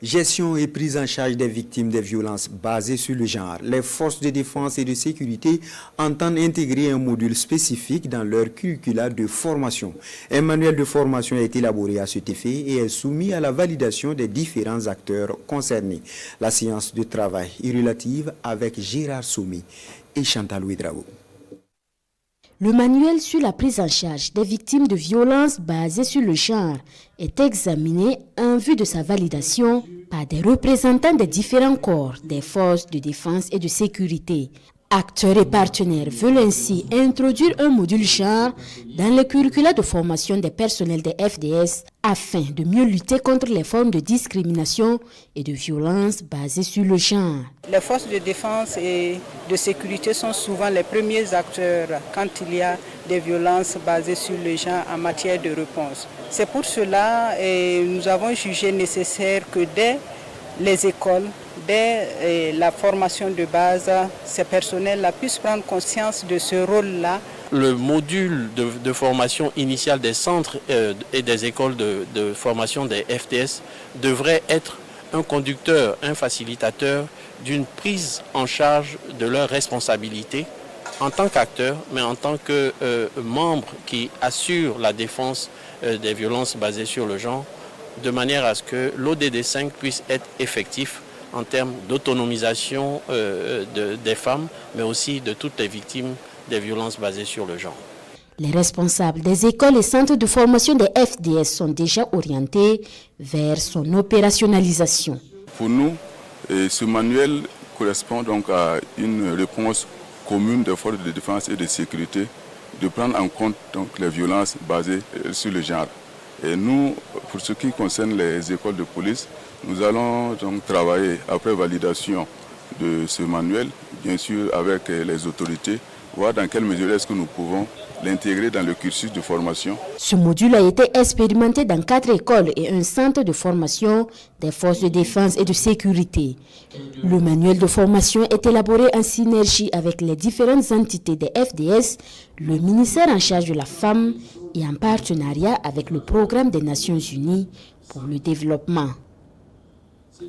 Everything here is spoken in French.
Gestion et prise en charge des victimes des violences basées sur le genre. Les forces de défense et de sécurité entendent intégrer un module spécifique dans leur curricula de formation. Un manuel de formation est élaboré à cet effet et est soumis à la validation des différents acteurs concernés. La séance de travail est relative avec Gérard Soumi et Chantal Ouedraogo. Le manuel sur la prise en charge des victimes de violences basées sur le genre est examiné en vue de sa validation par des représentants des différents corps des forces de défense et de sécurité. Acteurs et partenaires veulent ainsi introduire un module genre dans le curricula de formation des personnels des FDS afin de mieux lutter contre les formes de discrimination et de violence basées sur le genre. Les forces de défense et de sécurité sont souvent les premiers acteurs quand il y a des violences basées sur le genre en matière de réponse. C'est pour cela que nous avons jugé nécessaire que dès les écoles, dès la formation de base, ces personnels-là puissent prendre conscience de ce rôle-là. Le module de formation initiale des centres et des écoles de formation des FDS devrait être un conducteur, un facilitateur d'une prise en charge de leurs responsabilités en tant qu'acteurs, mais en tant que membres qui assurent la défense des violences basées sur le genre, de manière à ce que l'ODD 5 puisse être effectif en termes d'autonomisation des femmes, mais aussi de toutes les victimes des violences basées sur le genre. Les responsables des écoles et centres de formation des FDS sont déjà orientés vers son opérationnalisation. Pour nous, ce manuel correspond donc à une réponse commune des forces de défense et de sécurité de prendre en compte donc, les violences basées sur le genre. Et nous, pour ce qui concerne les écoles de police, nous allons donc travailler après validation de ce manuel, bien sûr avec les autorités, voir dans quelle mesure est-ce que nous pouvons l'intégrer dans le cursus de formation. Ce module a été expérimenté dans 4 écoles et un centre de formation des forces de défense et de sécurité. Le manuel de formation est élaboré en synergie avec les différentes entités des FDS, le ministère en charge de la femme et en partenariat avec le programme des Nations Unies pour le développement.